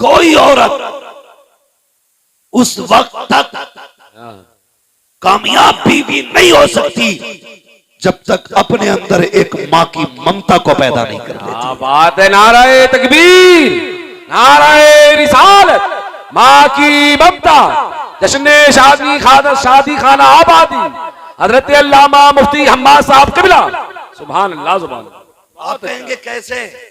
कोई औरत उस वक्त तक कामयाब बीवी नहीं हो सकती जब तक अपने अंदर एक माँ की ममता को पैदा नहीं कर लेती। बात है। नाराए तकबीर, नाराए रिसालत, माँ की ममता, जश्न शादी खाना आबादी, हजरत अल्लामा मुफ्ती हम्माद साहब कबिला, सुभान अल्लाह सुभान अल्लाह। आप कहेंगे कैसे?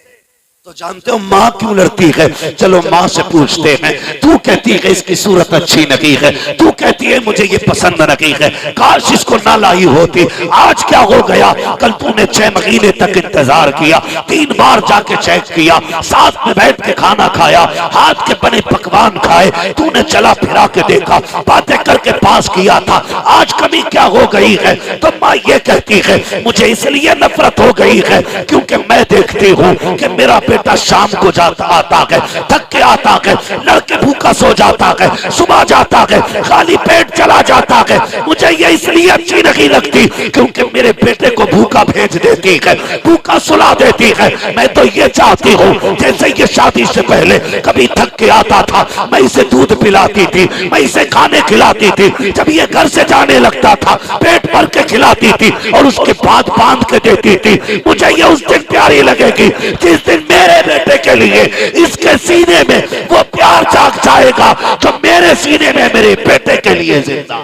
तो जानते हो माँ क्यों लड़ती है? चलो माँ से पूछते हैं। तू कहती है इसकी सूरत अच्छी नहीं है, तू कहती है मुझे ये पसंद नहीं है, काश इसको ना लाई होती। आज क्या हो गया? कल तूने 6 महीने तक इंतजार किया, 3 बार जाके चेक किया, साथ में बैठ के खाना खाया, हाथ के बने पकवान खाए, तूने चला फिरा के देखा, बातें करके पास किया था, आज कमी क्या हो गई है? तो माँ ये कहती है मुझे इसलिए नफरत हो गई है क्योंकि मैं देखती हूँ कि मेरा बेटा शाम को जाता आता है, थक के आता है, लड़के भूखा सो जाता है, सुबह जाता है, खाली पेट चला जाता है। मुझे ये इसलिए अच्छी नहीं लगती क्योंकि मेरे बेटे को भूखा भेज देती है, भूखा सुला देती है। मैं तो ये चाहती हूँ जैसे ये शादी से पहले कभी थक के आता था, मैं इसे दूध पिलाती थी, मैं इसे खाने खिलाती थी, जब ये घर से जाने लगता था पेट भर के खिलाती थी और उसके बाद बांध के देती थी। मुझे ये उस दिन प्यारी लगेगी जिस दिन मेरे बेटे के लिए इसके सीने में वो प्यार जाग जाएगा जो मेरे सीने में मेरे बेटे के लिए जिंदा।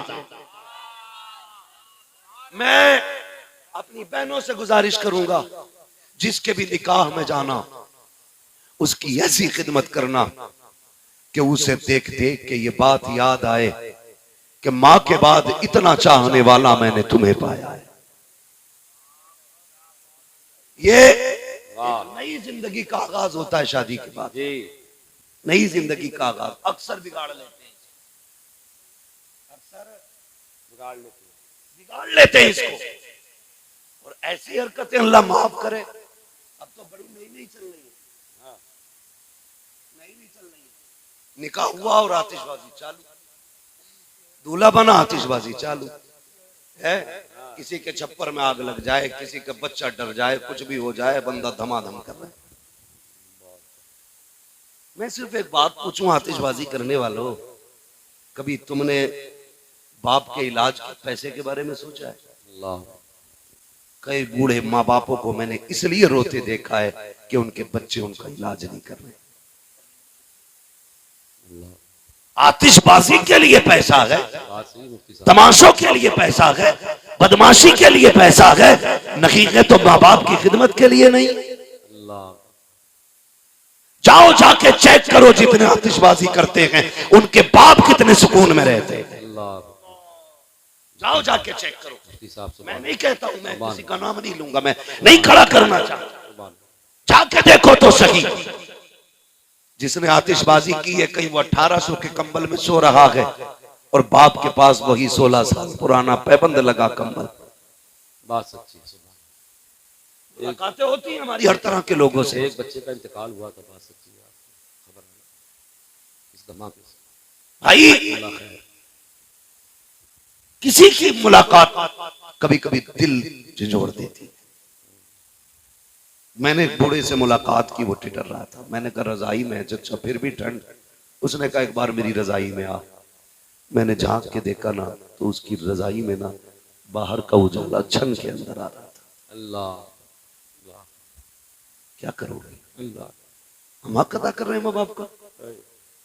मैं अपनी बहनों से गुजारिश करूंगा जिसके भी निकाह में जाना उसकी ऐसी खिदमत करना कि उसे देख देख के ये बात याद आए कि मां के बाद इतना चाहने वाला मैंने तुम्हें पाया है। ये नई जिंदगी का आगाज होता है शादी के बाद, नई जिंदगी का आगाज। अक्सर बिगाड़ लेते हैं, बिगाड़ लेते हैं इसको। और ऐसी हरकतें अल्लाह माफ करे। अब तो बड़ी नई चल रही है, नई चल रही है। निकाह हुआ और आतिशबाजी चालू, दूल्हा बना आतिशबाजी चालू है। किसी के छप्पर में आग लग जाए, किसी का बच्चा डर जाए, कुछ भी हो जाए, बंदा धमाधम कर रहा है। मैं सिर्फ एक बात पूछूं आतिशबाजी करने वालों, कभी तुमने बाप के इलाज के पैसे के बारे में सोचा है? कई बूढ़े माँ बापों को मैंने इसलिए रोते देखा है कि उनके बच्चे उनका इलाज नहीं कर रहे। आतिशबाजी के लिए पैसा है, तमाशों के लिए पैसा है, बदमाशी के लिए पैसा है, नहीं है तो माँ बाप की खिदमत के लिए नहीं। जाओ जाके चेक करो जितने आतिशबाजी करते हैं उनके बाप कितने सुकून में रहते हैं। जाओ जाके चेक करो। मैं नहीं कहता हूं, मैं किसी का नाम नहीं लूंगा, मैं नहीं खड़ा करना चाहता, जाके देखो तो सही। जिसने आतिशबाजी की है कहीं वो 1800 के कंबल में सो रहा है और बाप के पास वही 16 साल पुराना पैबंद लगा कंबल। बात सच्ची है। मुलाकातें होती हैं हमारी हर तरह के लोगों से। एक बच्चे का इंतकाल हुआ था, बात सच्ची है, खबर इस धमाके से। भाई किसी की मुलाकात कभी कभी दिल झंझोड़ देती। मैंने बूढ़े से मुलाकात की, वो टिटर रहा था, मैंने कहा रजाई में अच्छा फिर भी ठंड। उसने कहा एक बार मेरी रजाई में आ। मैंने झांक के देखा ना तो उसकी रजाई में ना बाहर का उजाला छन के अंदर आ रहा था। अल्लाह, क्या करोगे? अल्लाह हम हक अदा कर रहे हैं माँ बाप का,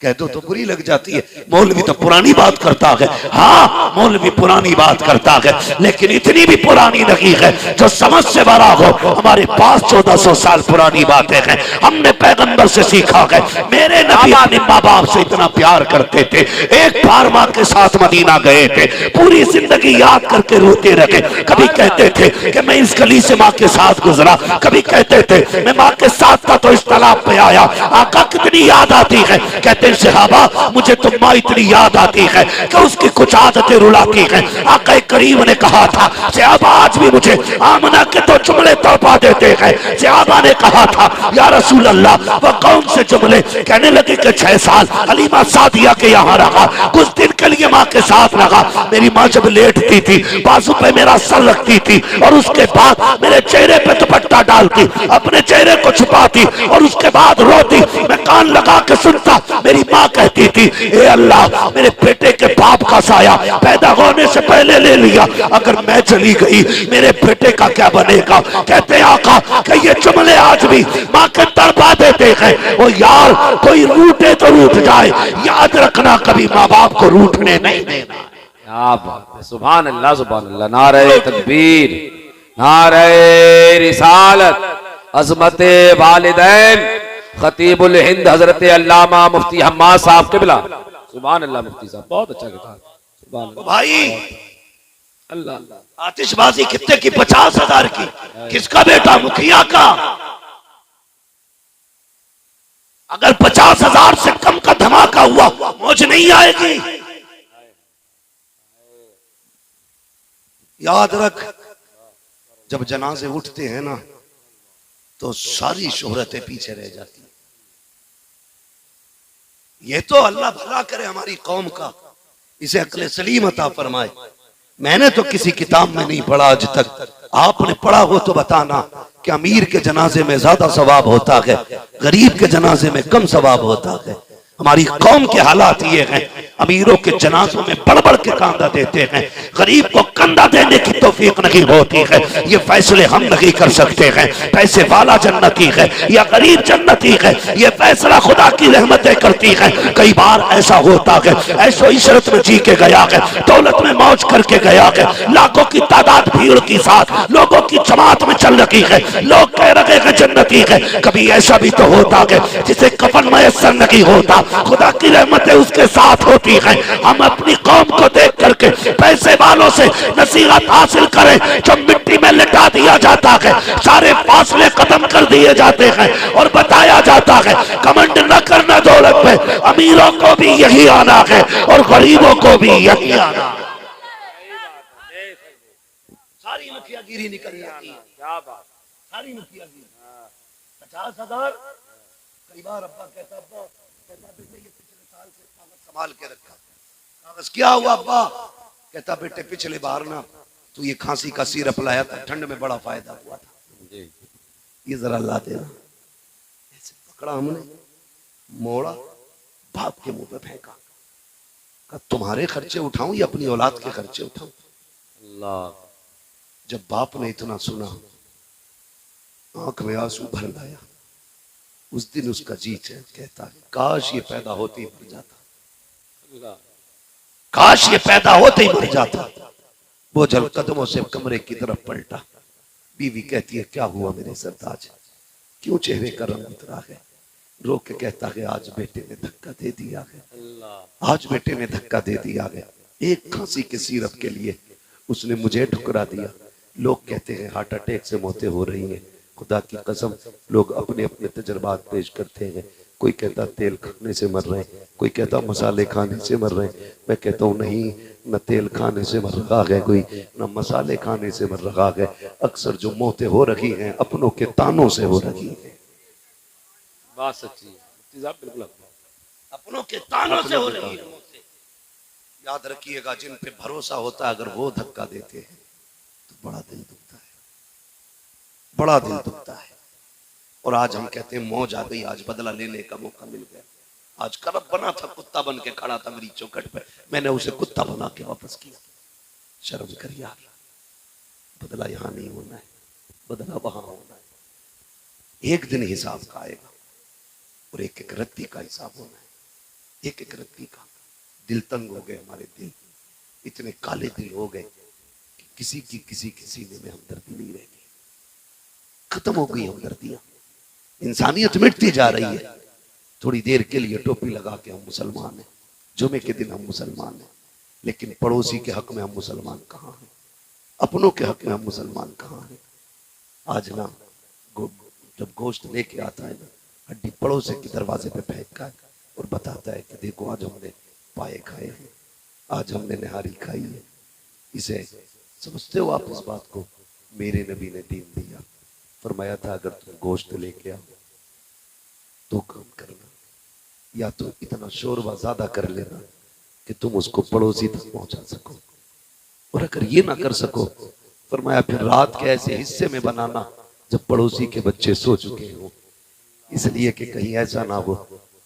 कह दो तो बुरी लग जाती है। मौलवी तो पुरानी बात करता है, हाँ मौलवी पुरानी बात करता है, लेकिन इतनी भी पुरानी नहीं है जो समझ से बड़ा हो। हमारे पास 1400 साल पुरानी बातें हैं, हमने पैगंबर से सीखा है। मेरे नबी अपने माँ बाप से इतना प्यार करते थे। एक बार माँ के साथ मदीना गए थे, पूरी जिंदगी याद करके रोते रहे। कभी कहते थे कि मैं इस गली से माँ के साथ गुजरा, कभी कहते थे मैं माँ के साथ था तो इस तालाब पे आया। आका कितनी याद आती है, कहते सहाबा मुझे तो माँ इतनी याद आती है कि उसकी कुछ आदतें रुलाती हैं। आका करीम ने कहा था सहाबा आज भी मुझे आमना के तो जुमले तड़पा देते हैं। सहाबा ने कहा था या रसूल अल्लाह वह कौन से जुमले? कहने जिंदगी के 6 साल हलीमा सादिया के यहाँ रहा, कुछ दिन के लिए माँ के साथ रहा। मेरी माँ जब लेटती थी बाजू पे मेरा सर रखती थी और उसके बाद मेरे चेहरे पे दुपट्टा डालती, अपने चेहरे को छुपाती और उसके बाद रोती। मैं कान लगा के सुनता। मेरी माँ कहती थी, ए अल्लाह, मेरे बेटे के बाप का साया पैदा होने से पहले ले लिया, अगर मैं चली गई मेरे बेटे का क्या बनेगा। कहते आका कि ये जुमले आज भी माँ के तड़पा देते हैं। ओ यार, कोई रूठे तो रूठ जाए, याद रखना कभी माँ बाप को रूठने नहीं देना। क्या बात है, सुभान अल्लाह सुभान अल्लाह। नारे तकबीर, नारे रिसालत, अज़मत वालिदैन, खतीबुल हिंद हजरत अल्लामा मुफ्ती हम्माद साहब किबला। सुभान अल्लाह मुफ्ती साहब, बहुत अच्छा किताब। सुभान अल्लाह भाई, अल्लाह अल्लाह। आतिशबाजी कितने की? 50,000 की। किसका बेटा? मुखिया का। अगर 50,000 से कम का धमाका हुआ मौज नहीं आएगी। याद रख, जब जनाजे उठते हैं ना तो सारी शोहरतें पीछे रह जाती हैं। ये तो अल्लाह भला करे हमारी कौम का, इसे अक्ल सलीम अता फरमाए। मैंने तो किसी किताब में नहीं पढ़ा आज तक, आपने पढ़ा हो तो बताना कि अमीर के जनाजे में ज्यादा सवाब होता है, गरीब के जनाजे में कम सवाब होता है। हमारी कौम के हालात ये हैं, अमीरों के जनाजों में बढ़ बढ़ के कंधा देते हैं, गरीब को कंधा देने की तौफीक नहीं होती है। ये फैसले हम नहीं कर सकते हैं, पैसे वाला जन्नती है या गरीब जन्नती है, ये फैसला खुदा की रहमतें करती है। कई बार ऐसा होता है, ऐसो इशरत में जी के गया है, दौलत में मौज करके गया है, लाखों की तादाद भीड़ के साथ लोगों की जमात में चल रही है, लोग कह रहे हैं जन्नती है। कभी ऐसा भी तो होता है जिसे कफन मयसर नहीं होता, खुदा की रहमतें उसके साथ होती हैं। हम अपनी कौम को देख करके पैसे वालों से नसीहत हासिल करें, जो मिट्टी में लिटा दिया जाता है, सारे फासले खत्म कर दिए जाते हैं और बताया जाता है कमेंट न करना दौलत पे, अमीरों को भी यही आना है और गरीबों को भी यही आना है। सारी मुखियागिरी निकल जाती है। क्या बात, सारी मुखियागिरी। 50,000। कई बार अब्बा कहता, अब्बा कहता बेटे ये पिछले साल से कागज संभाल के रखा। कागज क्या हुआ अब्बा? कहता बेटे पिछले बार ना तू ये खांसी का सिरप लाया था, ठंड में बड़ा फायदा हुआ था, ये जरा ला देना। ऐसे पकड़ा हमने, मोड़ा, बाप के मुंह पे फेंका। कहा तुम्हारे खर्चे उठाऊं या अपनी औलाद के खर्चे उठाऊं? अल्लाह। जब बाप ने इतना सुना, आंख में आंसू भर लाया। उस दिन उसका जी चैन कहता है काश ये पैदा होते ही मर जाता, काश ये पैदा होते ही मर जाता। वो जल कदमों से कमरे की तरफ पलटा। बीवी कहती है क्या हुआ मेरे सरताज, क्यों चेहरे का रंग उतरा है? रो के कहता है आज बेटे ने धक्का दे दिया है, आज बेटे ने धक्का दे दिया है। एक खांसी के सिरप के लिए उसने मुझे ठुकरा दिया। लोग कहते हैं हार्ट अटैक से मौतें हो रही हैं। खुदा की कसम, लोग अपने अपने तजर्बात पेश करते हैं। कोई कहता तेल खाने से मर रहे हैं, कोई कहता मसाले खाने से मर रहे हैं। मैं कहता हूँ नहीं, न तेल खाने से मर रहा है कोई, न मसाले खाने से मर रहा है। अक्सर जो मौतें हो रही हैं अपनों के तानों से हो रही हैं। बात सच्ची, बिल्कुल अपनों के तानों से हो रही है। याद रखिएगा, जिन पे भरोसा होता है अगर वो धक्का देते हैं तो बड़ा दिल दुखता है, बड़ा दिल दुखता है। और आज हम कहते हैं मौज आ गई, आज बदला लेने का मौका मिल गया। आज करब बना था, कुत्ता बन के खड़ा था मेरी चौखट पे, मैंने उसे कुत्ता बना के वापस किया। शर्म कर यार, बदला यहां नहीं होना है, बदला वहां होना है। एक दिन हिसाब का आएगा और एक एक रत्ती का हिसाब होना है, एक एक रत्ती का। दिल तंग हो गए हमारे, दिल इतने काले दिल हो गए कि किसी की किसी सीने में हमदर्दी नहीं रहेगी। खत्म हो गई हमदर्दियां, इंसानियत मिटती जा रही है। थोड़ी देर के लिए टोपी लगा के हम मुसलमान हैं, जुमे के दिन हम मुसलमान हैं, लेकिन पड़ोसी के हक में हम मुसलमान कहाँ हैं? अपनों के हक में हम मुसलमान कहाँ हैं? आज ना जब गोश्त लेके आता है ना, हड्डी पड़ोसी के दरवाजे पे फेंकता है और बताता है कि देखो आज हमने पाए खाए हैं, आज हमने निहारी खाई है। इसे समझते हो आप इस बात को? मेरे नबी ने दीन दिया, फरमाया था अगर तुम गोश्त लेके आओ तो काम करना, या तो इतना शोरबा ज्यादा कर लेना कि तुम उसको पड़ोसी तक पहुंचा सको, और अगर ये ना कर सको फरमाया फिर रात के ऐसे हिस्से में बनाना जब पड़ोसी के बच्चे सो चुके हो, इसलिए कि कहीं ऐसा ना हो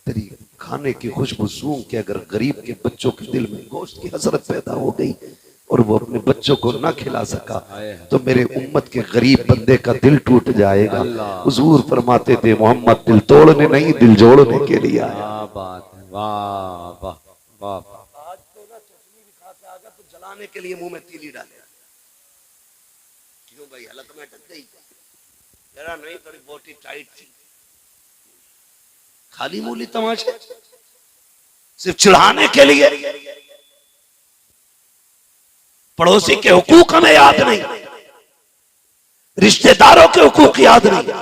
तेरी खाने की खुशबू सूंघ के अगर गरीब के बच्चों के दिल में गोश्त की हसरत पैदा हो गई और वो अपने बच्चों को ना खिला सका तो मेरे उम्मत के गरीब बंदे का दिल टूट जाएगा। हुजूर फरमाते थे मोहम्मद दिल तोड़ने नहीं दिल जोड़ने के लिए आया। बात है, वाह वाह वाह। आज तो ना चटनी भी खा के आ गया तो जलाने के लिए मुंह में तीली डाले। क्यों भाई हलक में अटक गई? जरा नहीं, थोड़ी बोटी टाइट थी। खाली मूली तमाशे सिर्फ चिढ़ाने के लिए। पड़ोसी के हुकूक हमें याद नहीं, रिश्तेदारों के हुकूक याद नहीं,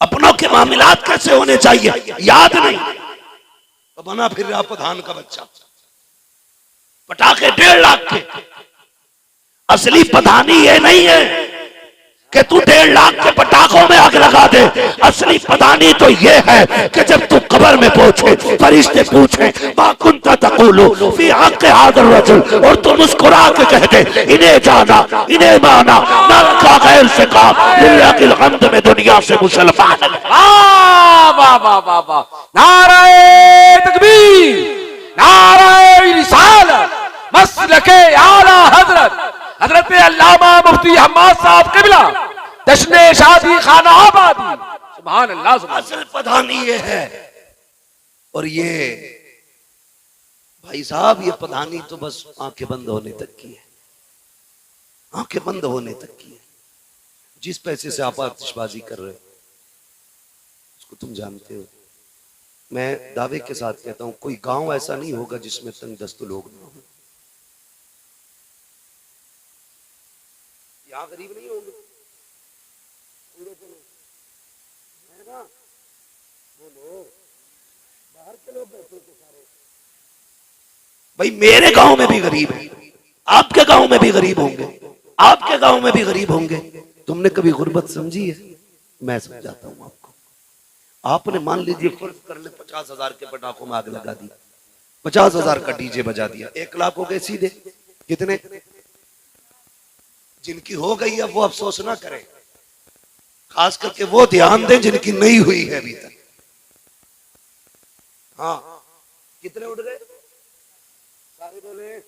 अपनों के मामलात कैसे होने चाहिए याद नहीं, तो बना फिर रहा प्रधान का बच्चा। पटाखे 1.5 लाख के। असली प्रधानी ये नहीं है कि तू 1.5 लाख के पटाखों में आग लगा दे। असली प्रधानी तो ये है कि जब तू कब्र में पहुंचे फरिश्ते पूछे मा कुंता तक़ूलु फी हक़्क़ि हाज़ा रजुल, और तू मुस्कुरा के कह दे इन्हें जाना इन्हें माना ना रखा गैर से कहा लिल्लाहिल हम्द में दुनिया से मुसलमान। वाह वाह वाह वाह वाह। नारे तकबीर, नारे रिसालत, मसलके आला हजरत हजरत अल्लामा मुफ्ती हम्माद साहब किबला जश्न शादी खाना आबादी। सुभान अल्लाह सुभान। असल प्रधानी ये है। और ये भाई साहब ये प्रधानी तो बस आंखें बंद होने तक की है, आंखें बंद होने तक की है। जिस पैसे से आप आतिशबाजी कर रहे हो उसको तुम जानते हो। मैं दावे के साथ कहता हूं कोई गांव ऐसा नहीं होगा जिसमें तंगदस्त लोग ना हो। यहाँ गरीब नहीं होंगे, बोलो बाहर के लोग बैठे थे सारे। भाई मेरे गांव में भी गरीब है, आपके गांव में भी गरीब होंगे, आपके गांव में भी गरीब होंगे। तुमने कभी गुर्बत समझी है? मैं समझाता हूं आपको। आपने मान लीजिए फर्ज कर ले 50,000 के पटाखों में आग लगा दी, 50,000 का डीजे बजा दिया, 1 लाख हो गए सीधे। कितने? जिनकी हो गई अब वो अफसोस ना करें, खास करके वो ध्यान दें जिनकी नहीं हुई है अभी तक। हाँ कितने उठ गए? सारे बोले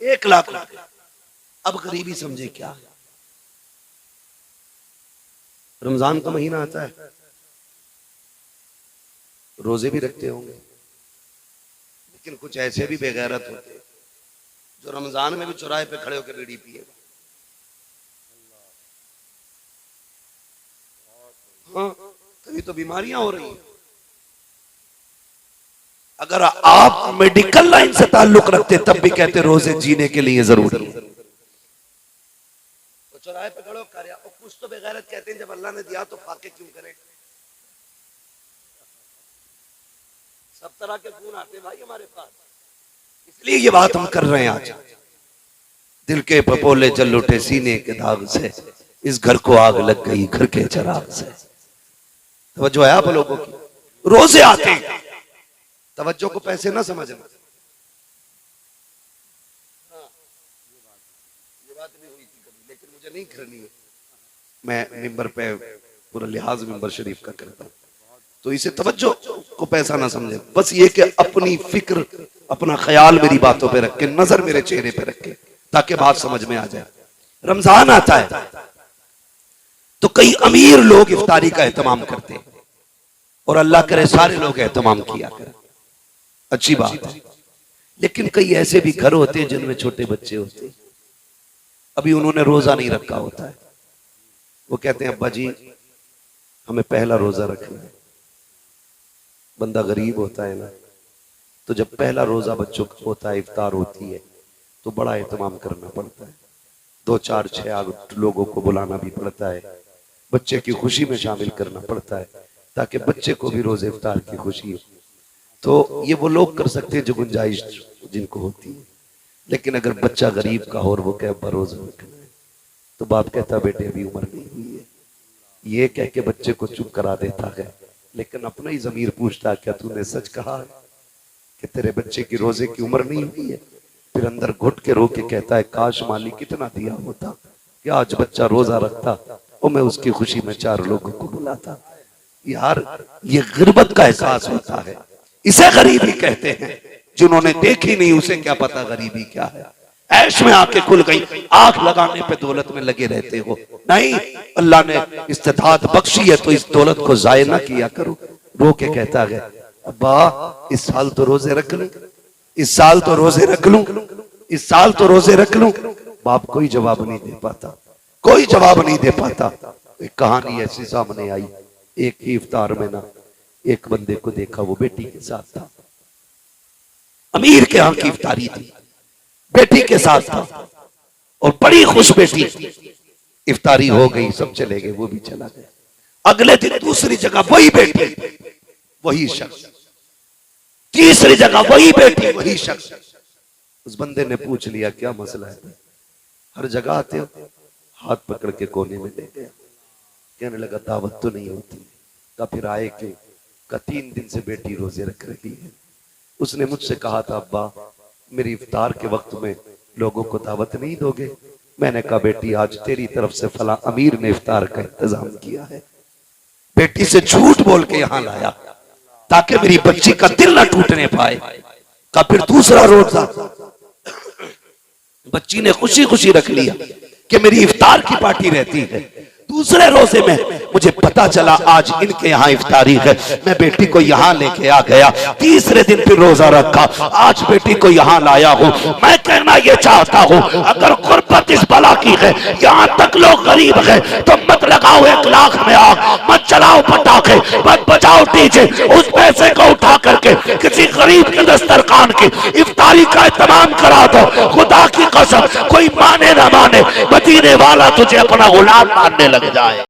1 लाख उठ गए। अब गरीबी समझे क्या है? रमजान का महीना आता है, रोजे भी रखते होंगे, लेकिन कुछ ऐसे भी बेगैरत होते जो रमजान में भी चौराहे पे खड़े होकर बीड़ी पिएगा। हाँ तभी तो बीमारियां हो रही हैं। अगर आप मेडिकल लाइन से ताल्लुक रखते तब भी कहते रोजे जीने के लिए जरूरी है। तो चौराहे पे खड़े होकर और कुछ तो बेगैरत कहते हैं जब अल्लाह ने दिया तो फाके क्यों करें? सब तरह के गुण आते भाई हमारे पास, इसलिए ये बात हम कर रहे हैं आज। दिल के पपोले जल उठे सीने के दाग से, इस घर को आग लग गई घर के चराग से। तवज्जो है आप लोगों की? रोजे आते हैं, तवज्जो को पैसे ना समझना। ये बात भी हुई थी कभी, लेकिन मुझे नहीं करनी है। मैं मिंबर पे पूरा लिहाज मिंबर शरीफ का करता हूँ, तो इसे तवज्जो को पैसा ना समझे। बस ये कि अपनी फिक्र अपना ख्याल मेरी बातों पे रख के, नजर मेरे चेहरे पे रख के, ताकि बात समझ में आ जाए। रमजान आता है तो कई अमीर लोग इफ्तारी का एहतमाम करते हैं, और अल्लाह करे सारे लोग एहतमाम किया करें, अच्छी बात है। लेकिन कई ऐसे भी घर होते हैं जिनमें छोटे बच्चे होते हैं, अभी उन्होंने रोजा नहीं रखा होता है। वो कहते हैं अब्बा जी हमें पहला रोजा रखना है। बंदा गरीब होता है ना, तो जब पहला रोजा बच्चों का होता है, इफ्तार होती है, तो बड़ा एहतमाम करना पड़ता है। 2, 4, 6 लोगों को बुलाना भी पड़ता है, बच्चे की खुशी में शामिल करना पड़ता है, ताकि बच्चे को भी रोजे इफ्तार की खुशी हो। तो ये वो लोग कर सकते हैं जो गुंजाइश जिनको होती है। लेकिन अगर बच्चा गरीब का हो और वो कहे अब्बा रोजा रखना है, तो बाप कहता बेटे अभी उम्र नहीं हुई है, ये कह के बच्चे को चुप करा देता है। लेकिन अपना ही ज़मीर पूछता क्या तूने सच कहा है कि तेरे बच्चे की रोजे की उम्र नहीं हुई है? फिर अंदर घुट के रो के कहता है काश मालिक कितना दिया होता कि आज बच्चा रोजा रखता और मैं उसकी खुशी में 4 लोगों को बुलाता। यार ये गिरबत का एहसास होता है, इसे गरीबी कहते हैं। जिन्होंने देखी नहीं उसे क्या पता गरीबी क्या है। ऐश में आके खुल गई, आग लगाने पे दौलत में लगे रहते हो। नहीं, अल्लाह ने इस्तिताअत बख्शी है तो इस दौलत को जाया ना किया करो। रो के कहता है अब्बा इस साल तो रोजे रख लूं, इस साल तो रोजे रख लूं, इस साल तो रोजे रख लूं। बाप कोई जवाब नहीं दे पाता, कोई जवाब नहीं दे पाता। एक कहानी ऐसी सामने आई, एक ही इफ्तार में ना एक बंदे को देखा, वो बेटी के साथ था, अमीर के यहाँ की इफ्तारी थी, बेटी के साथ था और बड़ी खुश बेटी। इफ्तारी हो गई, सब चले गए, वो भी चला गया। अगले दिन दूसरी जगह वही बेटी, वही शख्स, तीसरी जगह वही बेटी, वही शख्स। उस बंदे ने पूछ लिया क्या मसला है, हर जगह आते हो? हाथ पकड़ के कोने में ले गया। कहने लगा दावत तो नहीं होती। का फिर आए क्यों? का 3 दिन से बेटी रोजे रख रही है। उसने मुझसे कहा था अब्बा मेरी इफ्तार के वक्त में लोगों को दावत नहीं दोगे? मैंने कहा बेटी आज तेरी तरफ से फला अमीर ने इफ्तार का इंतजाम किया है। बेटी से झूठ बोल के यहां लाया ताकि मेरी बच्ची का दिल ना टूटने पाए। का फिर दूसरा रोजा बच्ची ने खुशी खुशी रख लिया कि मेरी इफ्तार की पार्टी रहती है। दूसरे रोजे में मुझे पता चला आज इनके यहाँ इफ्तारी है, मैं बेटी को यहाँ लेके आ गया। तीसरे दिन फिर रोजा रखा, आज बेटी को यहाँ लाया हूँ। मैं कहना ये चाहता हूँ अगर गुर्बत इस बला की है, यहाँ तक लोग गरीब है, तो मत लगाओ 1 लाख में आग, मत चलाओ पटाखे, मत बजाओ डीजे। उस पैसे को उठा करके किसी गरीब के दस्तरखान की इफ्तारी का एहतमाम करा दो। खुदा की कसम कोई माने ना माने, मदीने वाला तुझे अपना गुलाम मानने लग जाए।